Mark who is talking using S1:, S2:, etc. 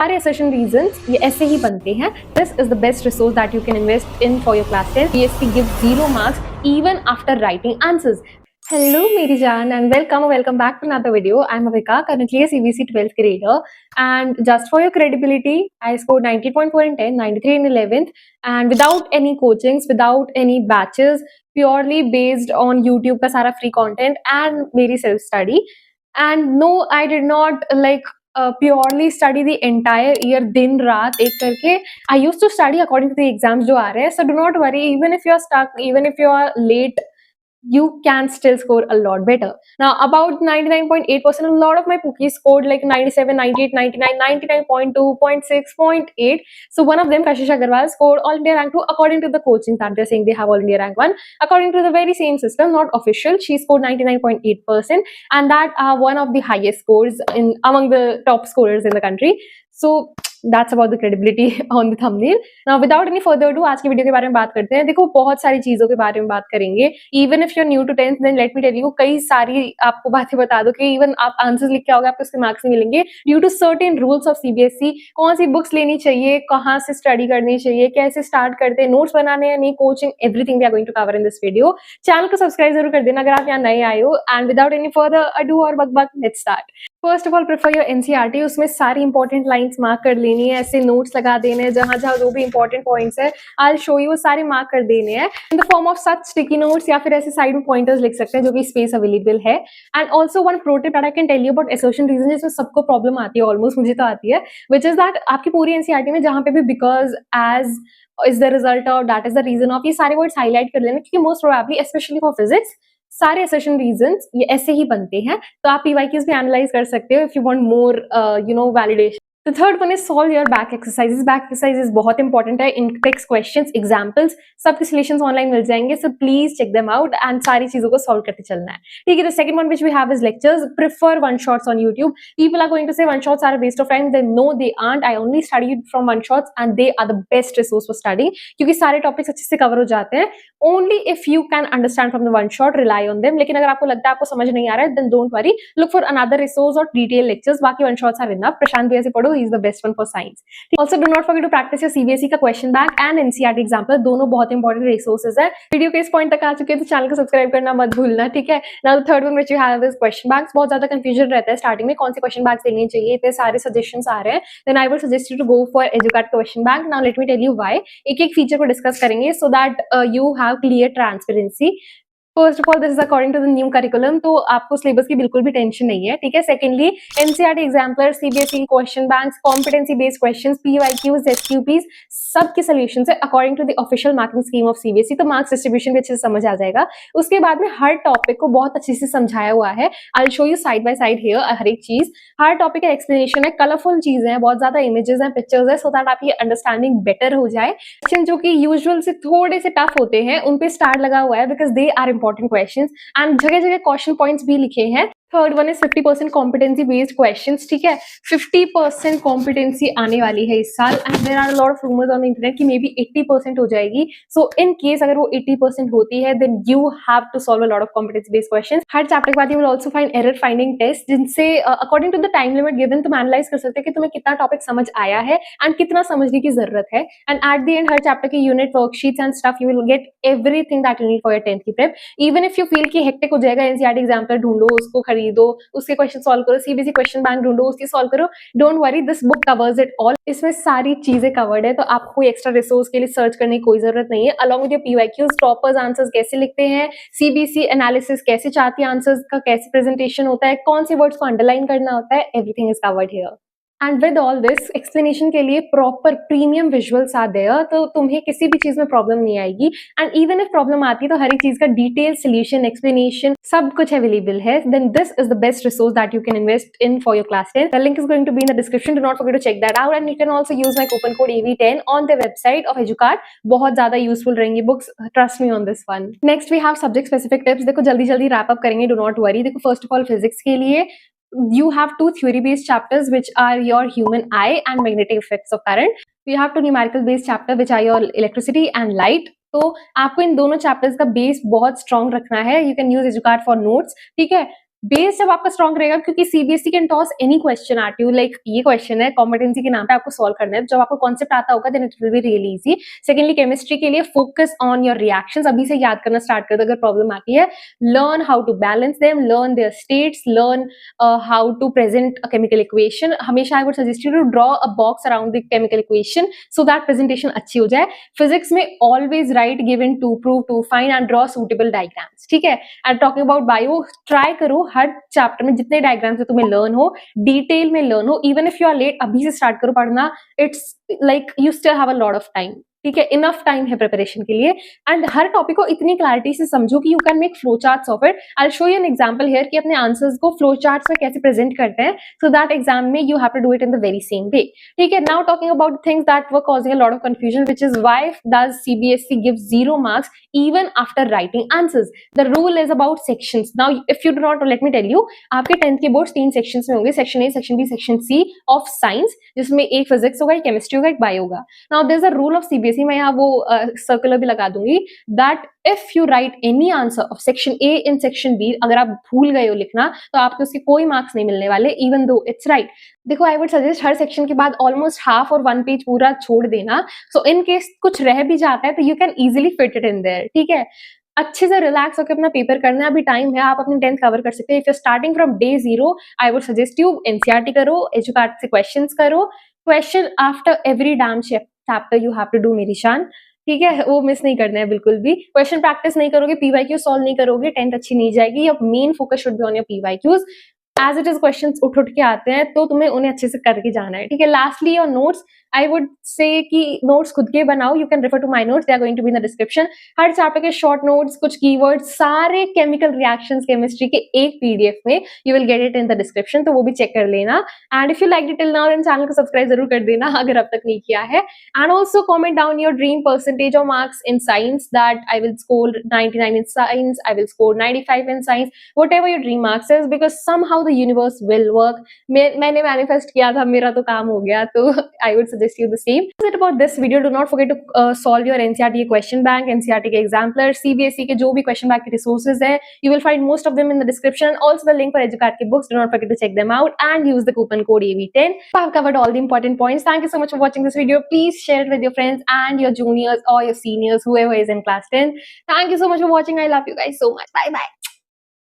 S1: सारे assertion reasons ये ऐसे ही बनते हैं. This is the best resource that you can invest in for your class test. BSc gives 0 marks even after writing answers. Hello मेरी जान and welcome back to another video. I'm Avika, currently a CBSE 12th grader, and just for your credibility, I scored 90.4 in 10, 93 in 11th, and without any coachings, without any batches, purely based on YouTube का सारा free content and मेरी self study. And no, I did not purely study the entire year दिन रात एक करके. I used to study according to the exams जो आ रहे हैं. So do not worry, even if you are stuck, even if you are late, you can still score a lot better. Now about 99.8%, a lot of my Pookies scored like 97, 98, 99, 99.2, 0.6, 0.8. So one of them, Kashish Agarwal, scored All India Rank 2 according to the coaching that they're saying they have All India Rank 1. According to the very same system, not official, she scored 99.8%, and that are one of the highest scores among the top scorers in the country. So that's about the credibility on the thumbnail. Now without any further ado, आज की video के बारे में बात करते हैं. देखो बहुत सारी चीजों के बारे में बात करेंगे. Even if you're new to 10th, then let me tell you, कई सारी आपको बातें बता दो कि even आप आंसर्स लिख के आओगे आपको उसके मार्क्स नहीं मिलेंगे due to certain rules of CBSE. कौन सी बुक्स लेनी चाहिए, कहाँ से स्टडी करनी चाहिए, कैसे स्टार्ट करते हैं, नोट्स बनाने या नहीं, coaching, everything we are going to cover in this video. Channel को सब्सक्राइब जरूर कर देना अगर आप यहाँ नए आए हो. And without any further ado और बकबक, let's start. First of all prefer your NCERT. उसमें सारी इंपॉर्टेंट लाइंस मार्क कर लेनी है, ऐसे नोट्स लगा देने हैं जहां जहां जो भी इंपॉर्टेंट पॉइंट्स है आई शो यू, वो सारे मार्क कर देने हैं in the form of such sticky notes, या फिर ऐसे साइड में पॉइंटर्स लिख सकते हैं जो कि स्पेस अवेलेबल है. And also one pro tip that I can tell you about assertion reason, जिसमें सबको प्रॉब्लम आती है, ऑलमोस्ट मुझे तो आती है, विच इज दैट आपकी पूरी NCERT में जहां पे भी because, as, is the result of, that is the reason of, ये सारे वर्ड्स हाईलाइट कर लेना, क्योंकि most probably specially for physics सारे assertion reasons ये ऐसे ही बनते हैं. तो आप PYQs भी एनालाइज कर सकते हो if you want more validation. The third one is solve your back exercises. Back exercises बहुत इंपॉर्टेंट है. इन टेक्स्ट क्वेश्चंस, एग्जांपल्स, सबके सॉल्यूशंस ऑनलाइन मिल जाएंगे, so please check them out and सारी चीजों को सॉल्व करते चलना है. ठीक है. The second one which we have is lectures. Prefer one shots on YouTube. People are going to say one shots are a waste of time. Then no, they aren't. I only studied from one shots and they are the best resource for studying, क्योंकि सारे topics अच्छे से cover हो जाते हैं. Only if you can understand from the one shot, rely on them. लेकिन अगर आपको लगता है आपको समझ नहीं आ रहा है, then don't worry. Look for another resource or detailed lectures. बाकी one shots are enough. प्रशांत भैया से पढ़ो, he is the best one for science. Also do not forget to practice your CBSE का question bank and NCERT example. दोनों बहुत important resources है. Video के इस पॉइंट तक आ चुके हैं तो चैनल को सब्सक्राइब करना मत भूलना. ठीक है. Now the third one which you have is question banks. बहुत ज्यादा confusion रहता है स्टार्टिंग में कौन से question banks लेने चाहिए, इतने सारे सजेशंस आ रहे हैं. Then I would suggest you to go for EduCard question bank. Now let me tell you why. एक एक फीचर को डिस्कस करेंगे so that you have clear transparency. First of all this is according to the new curriculum, तो आपको syllabus की बिल्कुल भी tension नहीं है. ठीक है. Secondly NCERT exemplar, CBSE question banks, competency based questions, PYQs, SQPs, सबके सोल्यूशन है according to the official marking scheme of CBSE. तो मार्क्स डिस्ट्रीब्यूशन भी अच्छे से समझ आ जाएगा. उसके बाद में हर टॉपिक को बहुत अच्छे से समझाया हुआ है. I will show you side by side here हर एक चीज. हर टॉपिक का एक्सप्लेनेशन है, कलरफुल चीजें हैं, बहुत ज्यादा इमेजेस हैं, पिक्चर्स है, सो दैट आपकी अंडरस्टैंडिंग बेटर हो जाए. क्वेश्चन जो कि यूजुअल से थोड़े से टफ होते हैं उन पे स्टार लगा हुआ है because they are important questions and जगह जगह क्वेश्चन पॉइंट्स भी लिखे हैं. Third one is 50% competency based questions. ठीक है. 50% कॉम्पिटेंसी आने वाली है इस साल and there are lot of rumours on the internet कि मे बी 80% हो जाएगी. सो इन केस अगर वो 80% होती है then you have to solve a lot of competency based questions. हर चैप्टर के बाद you will also find error finding test, जिनसे according to the time limit given तुम एनालाइज कर सकते हो कि तुम्हें कितना टॉपिक समझ आया है एंड कितना समझने की जरूरत है. एंड एट द एंड हर चैप्टर की unit, worksheets and stuff, you will get everything that you need for your 10th की prep. Even if you feel कि हेक्टिक हो जाएगा, NCERT एग्जाम्पलर ढूंढो, उसको खरीदो, उसके क्वेश्चन सॉल्व करो, CBSE क्वेश्चन बैंक ढूंढो, उसकी सॉल्व करो, don't worry, this book covers it all. इसमें सारी चीजें कवर्ड है, तो आपको कोई एक्स्ट्रा रिसोर्स के लिए सर्च करने की कोई जरूरत नहीं है. Along with your PYQs, toppers answers कैसे लिखते हैं, CBSE एनालिसिस कैसे चाहती है, आंसर्स का कैसे प्रेजेंटेशन होता है, कौन से वर्ड्स को अंडरलाइन करना होता है, everything is covered here. And with all this explanation के लिए proper premium visuals are there, तो तुम्हें किसी भी चीज में प्रॉब्लम नहीं आएगी. एंड इवन इफ प्रॉब्लम आती है तो हर एक चीज का डिटेल सोल्यूशन, एक्सप्लेनेशन, सब कुछ अवेलेबल है. Then this is the best resource that you can invest in for your class 10. The link is going to be in the description. Do not forget to check that out and you can also use my coupon code AV10 on the website of EduCard. बहुत ज्यादा useful रहेंगी books, trust me on this one. Next we have subject specific tips. देखो जल्दी जल्दी wrap up करेंगे, do not worry. देखो first of all physics के लिए you have two theory based chapters which are your human eye and magnetic effects of current. You have two numerical based chapter which are your electricity and light. तो आपको इन दोनों chapters का base बहुत strong रखना है. You can use EduCard for notes. ठीक है. Base जब आपका स्ट्रॉन्ग रहेगा, क्योंकि CBSE can toss any question at you, like ये क्वेश्चन है कॉम्पिटेंसी के नाम पे आपको सॉल्व करना है, जब आपको कॉन्सेप्ट आता होगा then it will be really easy. Secondly chemistry के लिए फोकस ऑन योर रिएक्शंस, अभी से याद करना स्टार्ट कर दो अगर प्रॉब्लम आती है। Learn how to balance them, learn their states, learn how to present a chemical equation. हमेशा I would suggest you to draw a box around the chemical equation so that presentation अच्छी हो जाए। Physics में always write given to prove to find and draw suitable diagrams, ठीक है। And talking about bio, try करो हर chapter में जितने डायग्राम्स है तुम्हें लर्न हो, डिटेल में लर्न हो। Even if you are late, अभी से स्टार्ट करो पढ़ना, it's like you still have a lot of time, ठीक है, इनफ टाइम है प्रिपरेशन के लिए। एंड हर टॉपिक को इतनी क्लैरिटी से समझो कि you can make flow charts of it. I will show you an example here कि अपने आंसर्स को फ्लो चार्ट्स में कैसे प्रेजेंट करते हैं, सो दैट एग्जाम में you have to do it in the very same way, ठीक है। Now talking about things that were causing a lot of confusion, which is why does CBSE give 0 marks even after writing answers. The rule is about sections. Now if you do not know, let me tell you, आपके 10th के boards 3 sections में होंगे, section A, section B, section C of science, जिसमें एक physics होगा, एक chemistry होगा, एक बायो होगा। Now there is a rule of CBSE, मैं यहाँ वो सर्कुलर भी लगा दूंगी, that if you write any answer of section A in section B, अगर आप भूल गए हो लिखना तो आपको उसके कोई मार्क्स नहीं मिलने वाले, इवन दो इट्स राइट। देखो आई वुड सजेस्ट हर सेक्शन के बाद ऑलमोस्ट हाफ और 1 पेज पूरा छोड़ देना, सो इन केस कुछ रह भी जाता है तो you can easily fit it in their, ठीक है। अच्छे से रिलैक्स होकर अपना पेपर करना है, अभी टाइम है, आप अपनी 10th कवर कर सकते हैं। If you starting from day 0, I would suggest you NCERT करो, एजुकार्ट से क्वेश्चंस करो, question after every damn chapter you have to do मेरी शान, ठीक है, वो मिस नहीं करना है बिल्कुल भी। क्वेश्चन प्रैक्टिस नहीं करोगे, पीवाईक्यू सॉल्व नहीं करोगे, 10th अच्छी नहीं जाएगी। Your main focus should be on your PYQs, as it is questions उठ उठ के आते हैं तो तुम्हें उन्हें अच्छे से करके जाना है, ठीक है। Lastly your notes, I would say कि नोट्स खुद के बनाओ, you can refer to my notes, they are going to be in the description. हर चैप्टर के शॉर्ट नोट्स, कुछ कीवर्ड्स, सारे केमिकल रिएक्शंस केमिस्ट्री के एक पीडीएफ में, you will get it in the description, तो वो भी चेक कर लेना। And if you like it till now, then channel को सब्सक्राइब जरूर कर देना अगर अब तक नहीं किया है। And also comment down your dream percentage और marks in science, that I will score 99 in science, I will score 95 in science, whatever your dream marks is, because somehow the universe will work. मैंने manifest किया था, मेरा तो काम हो गया, तो I would suggest you the same. That's it about this video. Do not forget to solve your NCERT question bank, NCERT के exampler, CBSE के जो भी question bank के resources है, you will find most of them in the description. Also the link for EduCard के books. Do not forget to check them out and use the coupon code AV10. I've covered all the important points. Thank you so much for watching this video. Please share it with your friends and your juniors or your seniors, whoever is in class 10. Thank you so much for watching. I love you guys so much. Bye bye.